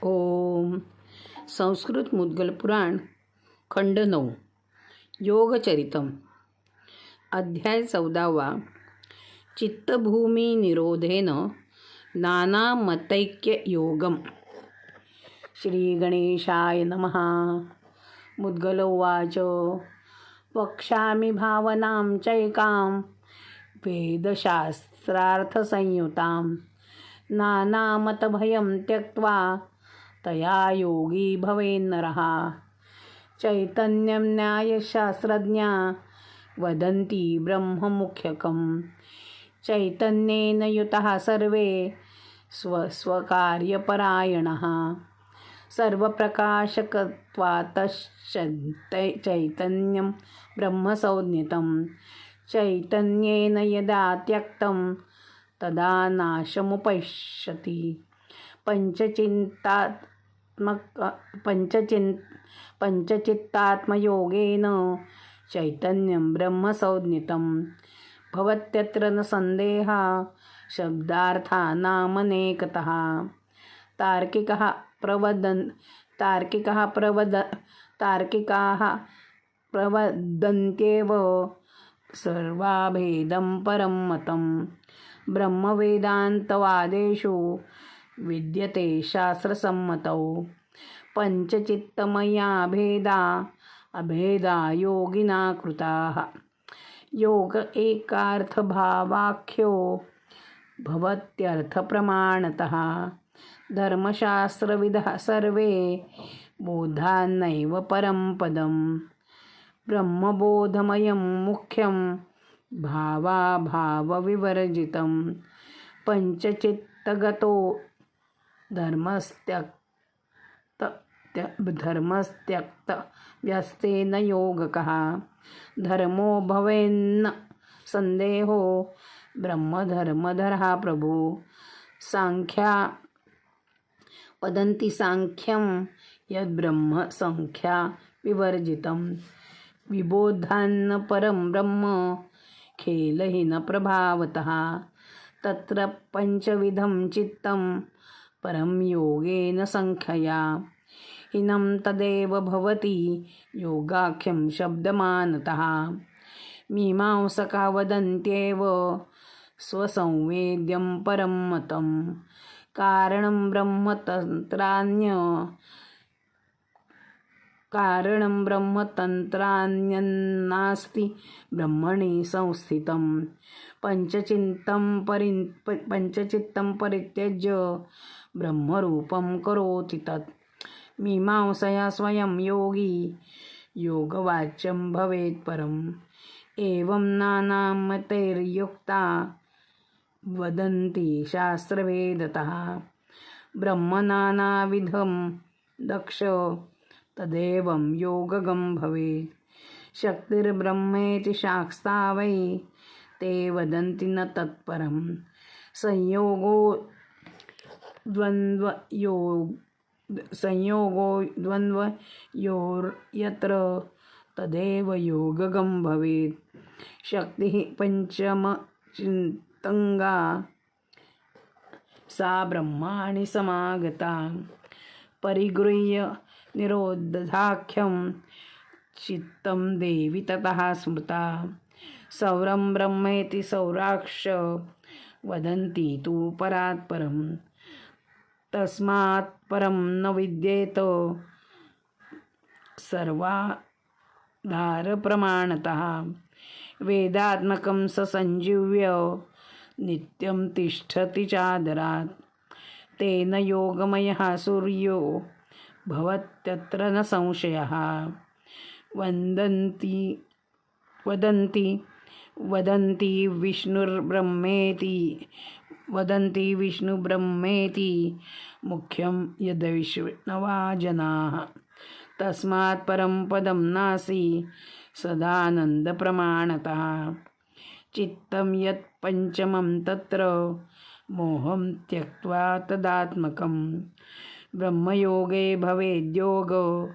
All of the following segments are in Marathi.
ओम. संस्कृत मुद्गल पुराण खंड 9 योगचरितम अध्याय 14. चित्तभूमी निरोधेन नानामतैक्य योगम. श्री गणेशाय नमः. मुद्गल उवाच. वक्ष्यामि भावनां चैकां वेदशास्त्रार्थसंयुतां नानामतभयं त्यक्त्वा तया योगी भवेन्नरः. चैतन्यं न्यायशास्त्रज्ञा वदन्ति ब्रह्ममुख्यकं. चैतन्येन युतः सर्वे स्वकार्यपरायणः. सर्वप्रकाशकत्वाच्चैतन्यं ब्रह्मसंज्ञितं. चैतन्येन यदा त्यक्तं तदा नाशमुपैष्यति. पंचचित्तात्मयोगेन चैतन्यं ब्रह्मसंज्ञितं. भवत्यत्र न संदेहः शब्दार्थानामनेकतः. तार्किकाः प्रवदन्त्येव सर्वाभेदं परं मतं. ब्रह्मवेदान्तवादेषु विद्यते शास्त्रसम्मतौ. पंचचित्तमया अभेदा योगिना कृताः. योग एकार्थभावाख्यो भवत्यर्थप्रमाणतः. धर्मशास्त्रविदः सर्वे बोधान्नैव परं पदम्. ब्रह्मबोधमयं मुख्यं भावाभावविवर्जितं. पंचचित्तगतो धर्मस्त्यक्त व्यस्तेन योगकः. धर्मो भवेन्न संदेहो ब्रह्मधर्मधरः प्रभु. सांख्या वदन्ति सांख्यं यद्ब्रह्म संख्या विवर्जितं. विबोधान्न परं ब्रह्म खेलहीन प्रभावतः. तत्र पंचविधं चित्तं परं योगेन संख्यया. हीनं तदेव भवति योगाख्यं शब्दमानतः. मीमांसका वदन्त्येव स्वसंवेद्यं परं मतं. कारणं ब्रह्मतन्त्रान्यन्नास्ति ब्रह्मणि संस्थितं. पंचचित्तं परित्यज्य ब्रह्मरूपं करोति तत्. मीमांसया स्वयं योगी योगवाच्यं भवेत् परम्. एवं नानामतैर्युक्ता वदन्ति शास्त्रवेदतः. ब्रह्म नानाविधं दक्ष तदेवं योगगं भवेत्. शक्तिर्ब्रह्मेति शास्ता वै ते वदन्ति न तत्परम्. संयोगो द्वन्द्वयोर्यत्र तदेव योगगं भवेत्. शक्तिः पंचमचित्तंगा सा ब्रह्माणि समागता. परिगृह्य निरोधाख्यं चित्तं देवी ततः स्मृता. सौरं ब्रह्मेति सौराक्ष वदन्ति तु परात् परम्. तस्मात् परं न विद्येत सर्वाधारप्रमाणतः. वेदात्मकं स संजीव्य नित्यं तिष्ठति चादरात्. तेन योगमयः सूर्यो भवत्यत्र न संशयः. वदन्ति विष्णुब्रह्मेति मुख्यं यद्विष्णवा जनाः. तस्मात् परं पदं नास्ति सदानन्दप्रमाणतः. चित्तं यत् पंचमं तत्र मोहं त्यक्त्वा तदात्मकं. ब्रह्मयोगे भवेद्योगो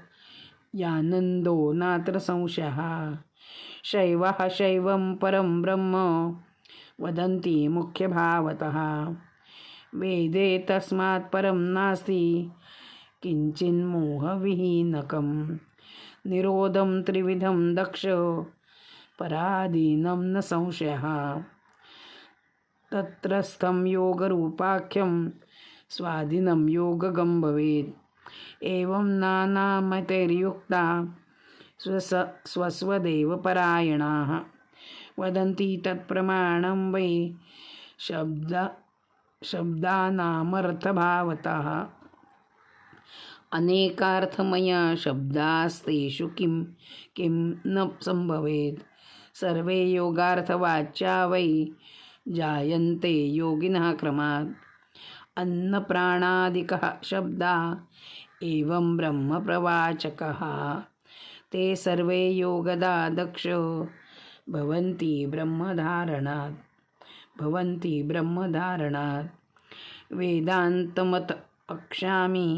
यानन्दो नात्र संशयः. शैवः शैवं परं ब्रह्म वदन्ति मुख्यभावतः. वेदे तस्मात् परं नास्ति किञ्चिन्मोहविहीनकं निरोधं त्रिविधं दक्ष पराधीनं न संशयः तत्रस्थं योगरूपाख्यं स्वाधीनं योगगं भवेत् एवं नानामतैर्युक्ता स्वस्वदेव परायणाः वदन्ति तत्प्रमाणं वै शब्दानामर्थभावतः अनेकार्थमया शब्दास्तेषु किं किं न संभवेत् सर्वे योगार्थवाच्या वै जायन्ते योगिनः क्रमात् अन्नप्राणादिकः शब्दा एवं ब्रह्मप्रवाचकः ते सर्वे योगदा दक्ष भवन्ति ब्रह्मधारणात् वेदान्तमत वक्ष्यामि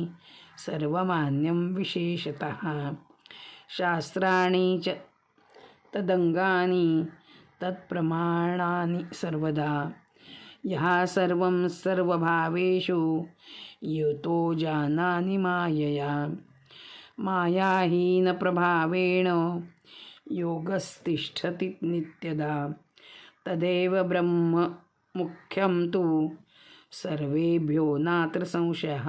सर्वमान्यं विशेषतः शास्त्राणि च तदङ्गानि तत्प्रमाणानि सर्वदा यः सर्वं सर्वभावेषु युतो जानाति मायया मायाहीनप्रभावेण योगस्तिष्ठति नित्यदा तदेव ब्रह्म मुख्यं तु सर्वेभ्यो नात्र संशयः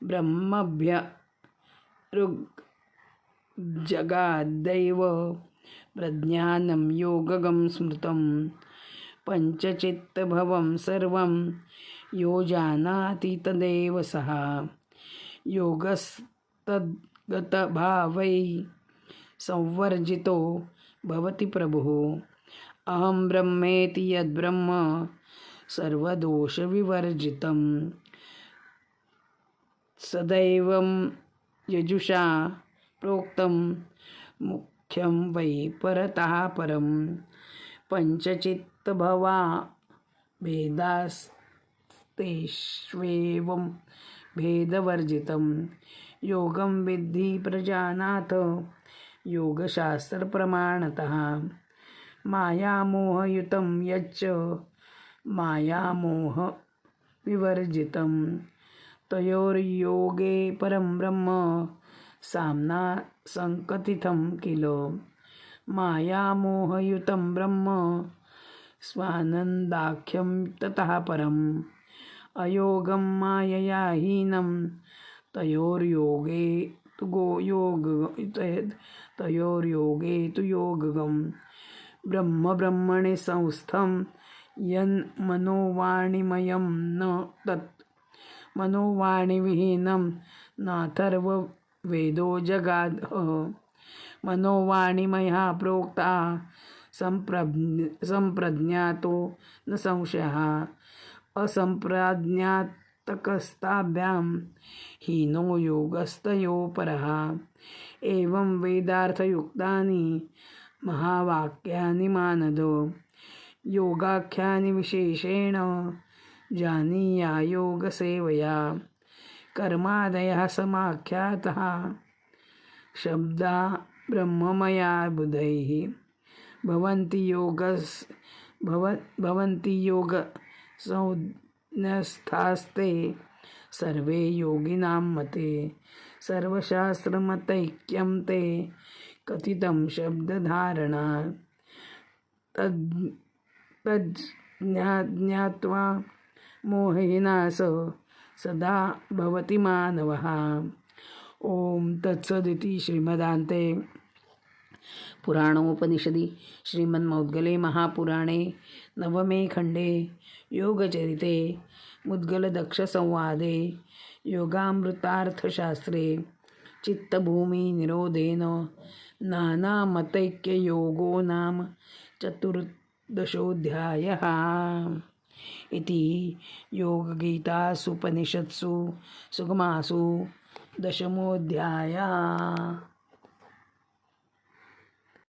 ब्रह्मभ्यऋग्जगाद्दैव प्रज्ञानं योगगं स्मृतं पञ्चचित्तभवं सर्वं यो जानाति तदेव सः योगस्तद्गतभावै संवर्जितो भवति प्रभुः अहं ब्रह्मेति यद्ब्रह्म सर्वदोषविवर्जितं सदैवं यजुषा प्रोक्तं मुख्यं वै परतः परं पञ्चचित्तभवा भेदास्तेष्वेवं भेदवर्जितं योगं विद्धि प्रजानाथ योगशास्त्रप्रमाणतः मायामोहयुतं यच्च मायामोहविवर्जितं तयोर्योगे परं ब्रह्म साम्ना संकथितं किल मायामोहयुतं ब्रह्म स्वानन्दाख्यं ततः परम् अयोगं मायया हीनं तयोर्योगे तु योगगं ब्रह्मणि संस्थं यन्मनोवाणिमयं न तत् मनोवाणिविहीनं नाथर्ववेदो जगादः मनोवाणिमयः प्रोक्ता संप्रज्ञातो न संशयः असंप्रज्ञातकस्ताभ्यां हीनो योगस्तयो परः एवं वेदार्थयुक्तानि महावाक्यानि मानद योगाख्यानि विशेषेण जानीया योगसेवया कर्मादयः समाख्यातः शब्दा ब्रह्ममया बुधैः भवन्ति योगसंज्ञस्थास्ते सर्वे योगिनां मते सर्वशास्त्रमतैक्यं ते कथितं शब्दधारणा तज्ज्ञात्वा मोहेना सदा भवति मानवः। ओम तत्सदिति श्रीमदान्ते पुराणोपनिषदि श्रीमन्मौद्गले महापुराणे नवमे खण्डे योगचरिते मुद्गलदक्षसंवादे योगामृतार्थशास्त्रे चित्तभूमिनिरोधेन नानामतैक्ययोगो नाम चतुर्दशोऽध्यायः इति योगगीतासूपनिषत्सु सुगमासु दशमोऽध्यायः।